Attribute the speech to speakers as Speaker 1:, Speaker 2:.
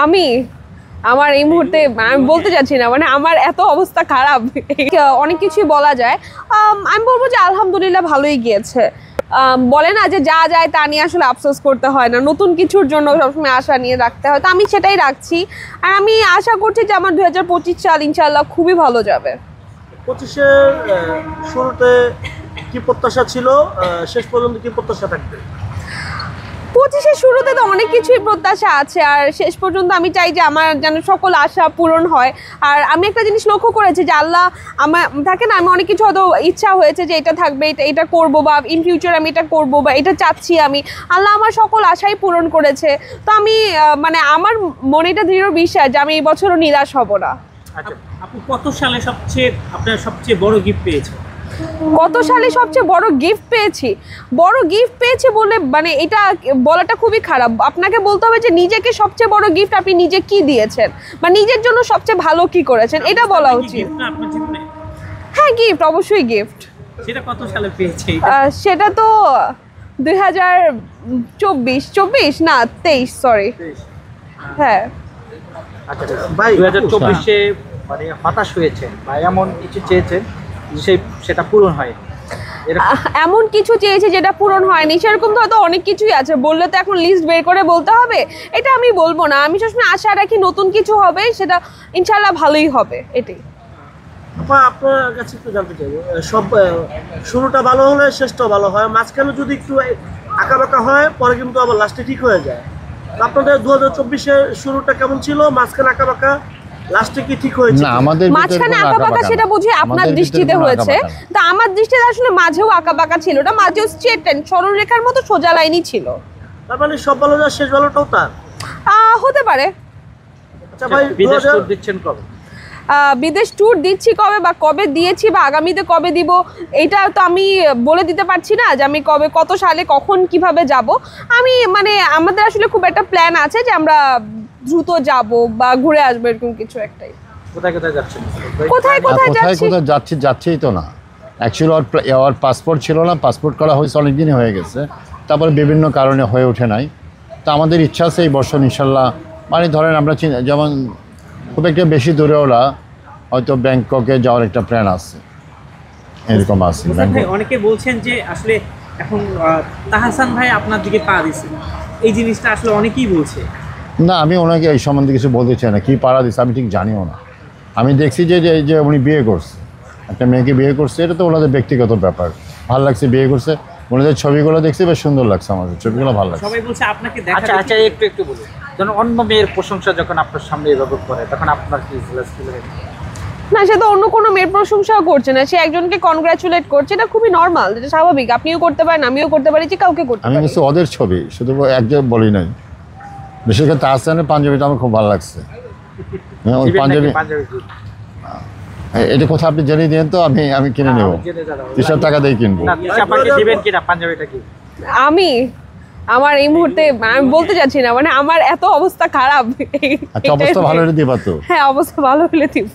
Speaker 1: আমি আমার এই মুহূর্তে আমি বলতে চাচ্ছি না, মানে আমার এত অবস্থা খারাপ, অনেক কিছুই বলা যায়। আমি বলবো যে আলহামদুলিল্লাহ ভালোই গিয়েছে। বলে না যে যা যায় তা নিয়ে আসলে আফসোস করতে হয় না, নতুন কিছুর জন্য সবসময় আশা নিয়ে রাখতে হয়, তো আমি সেটাই রাখছি। আর আমি আশা করছি যে আমার 2025 সাল ইনশাআল্লাহ খুবই ভালো যাবে।
Speaker 2: 25-এর শুরুতে কি প্রত্যাশা ছিল, শেষ পর্যন্ত কি প্রত্যাশা থাকবে?
Speaker 1: 25-এর শুরুতে তো অনেক কিছুই প্রত্যাশা আছে, আর শেষ পর্যন্ত আমি চাই যে আমার যেন সকল আশা পূরণ হয়। আর আমি একটা জিনিস লক্ষ্য করেছি যে আল্লাহ আমার থাকে না, আমি অনেক কিছু হয়তো ইচ্ছা হয়েছে যে এটা থাকবে, এটা করবো, বা ইন ফিউচার আমি এটা করবো, বা এটা চাচ্ছি আমি, আল্লাহ আমার সকল আশাই পূরণ করেছে। তো আমি মানে আমার মনে এটা দৃঢ় বিশ্বাস যে আমি এই বছরও নিরাশ হব না।
Speaker 3: আপনি কত সালে আপনার সবচেয়ে বড় গিফট পেয়েছেন?
Speaker 1: কত সালে সবচেয়ে বড় গিফট পেয়েছি? বড় গিফট পেয়েছি বলে মানে এটা বলাটা খুবই খারাপ। আপনাকে বলতে হবে যে নিজেকে সবচেয়ে বড় গিফট আপনি নিজে কি দিয়েছেন, বা নিজের জন্য সবচেয়ে ভালো কি করেছেন, এটা বলা উচিত। হ্যাঁ, গিফট অবশ্যই গিফট।
Speaker 3: সেটা কত সালে পেয়েছি?
Speaker 1: সেটা তো 2024 না 23, সরি। হ্যাঁ।
Speaker 2: আচ্ছা ভাই,
Speaker 4: 2024-এ মানে হতাশ হয়েছেন বা এমন কিছু চেয়েছেন সেটা পূরণ হয়?
Speaker 1: এমন কিছু চেয়েছি যেটা পূরণ হয়নি, সেরকম তো হয়তো অনেক কিছুই আছে, বললে তো এখন লিস্ট বের করে বলতে হবে, এটা আমি বলবো না। আমি সবসময় আশা রাখি নতুন কিছু হবে, সেটা ইনশাআল্লাহ ভালোই হবে, এটাই।
Speaker 2: আপনার কাছে একটু জানতে চাইবো, সব শুরুটা ভালো হলে শেষটাও ভালো হয়, মাঝখানে যদি একটু আঁকাবাঁকা হয় পরে কিন্তু আবার লাস্টে ঠিক হয়ে যায়। আপনাদের 2024-এর শুরুটা কেমন ছিল? মাঝখানে আঁকাবাঁকা, লাস্টে কি ঠিক হয়েছে?
Speaker 5: না, আমাদের
Speaker 1: মাঝখানে আঁকাবাঁকা সেটা বুঝি আপনার দৃষ্টিতে হয়েছে, তো আমার দৃষ্টিতে আসলে মাঝেও আঁকাবাঁকা ছিল, ওটা মাঝেও স্ট্রেট লাইন সরল রেখার মতো সোজা লাইনই ছিল।
Speaker 2: তার মানে সব ভালো যায় শেষ ভালোটাও তার
Speaker 1: হতে পারে।
Speaker 2: আচ্ছা ভাই,
Speaker 4: বিদেশ ট্যুর দিচ্ছেন কবে?
Speaker 1: বিদেশ ট্যুর দিচ্ছি কবে, বা কবে দিয়েছি, বা আগামীতে কবে দিব, এটা তো আমি বলে দিতে পারছি না যে আমি কবে, কত সালে, কখন, কিভাবে যাব। আমি মানে আমাদের আসলে খুব একটা প্ল্যান আছে যে আমরা দ্রুত যাব বা ঘুরে আসবো, এরকম কিছু একটাই।
Speaker 4: কোথায় কোথায় যাচ্ছেন?
Speaker 1: কোথায় কোথায়
Speaker 5: যাচ্ছেই তো না। অ্যাকচুয়ালি ওর পাসপোর্ট ছিল না, পাসপোর্ট করা হয়েছে অনেক দিনই হয়ে গেছে, তারপরে বিভিন্ন কারণে হয়ে ওঠে নাই। তো আমাদের ইচ্ছা আছে এই বছর ইনশাল্লাহ, মানে ধরেন আমরা যেমন খুব একটা বেশি দূরেও না, হয়তো ব্যাংককে যাওয়ার একটা প্ল্যান আছে, এরকম আছে।
Speaker 3: অনেকে বলছেন যে আসলে এখন তাহসান ভাই আপনার দিকে পা দিছে, এই জিনিসটা আসলে অনেকেই বলছে।
Speaker 5: না, আমি ওনাকে এই সম্বন্ধে কিছু বলতে চাই না, কী পাড়া দিচ্ছে আমি ঠিক জানিও না। আমি দেখছি যে উনি বিয়ে করছে, একটা মেয়েকে বিয়ে করছে, এটা তো ওনাদের ব্যক্তিগত ব্যাপার। ভালো লাগছে বিয়ে করছে, ওনাদের ছবিগুলো দেখছি বেশ সুন্দর লাগছে, আমাদের ছবিগুলো ভালো লাগছে।
Speaker 3: সবাই বলছে আপনাকে দেখা।
Speaker 4: আচ্ছা একটু বলুন, যখন অন্য মেয়ের প্রশংসা যখন আপনার সামনে এভাবে করে তখন আপনার কি ফিল হয়?
Speaker 1: না, সে তো অন্য কোনো মেয়ের প্রশংসাও করছে না, সে একজনকে কনগ্রাচুলেট করছে, এটা খুবই নর্মাল, এটা স্বাভাবিক। আপনিও করতে পারেন, আমিও করতে পারি, যে কাউকে করতে পারি।
Speaker 5: আমি কিছু ওদের ছবি শুধু একজন বলি নাই, বিশেষ করে তাহসানের পাঞ্জাবিটা আমার খুব ভালো লাগছে। ওই পাঞ্জাবি এটা কোথাও আপনি জেনে দিন তো, আমি কিনে নেবো, 30 টাকা দিয়ে কিনবো।
Speaker 1: আমি আমার এই মুহূর্তে আমি বলতে চাচ্ছি না, মানে আমার এত অবস্থা খারাপ।
Speaker 5: আচ্ছা, অবস্থা ভালো হলে দিবা তো?
Speaker 1: হ্যাঁ, অবস্থা ভালো হলে দিব।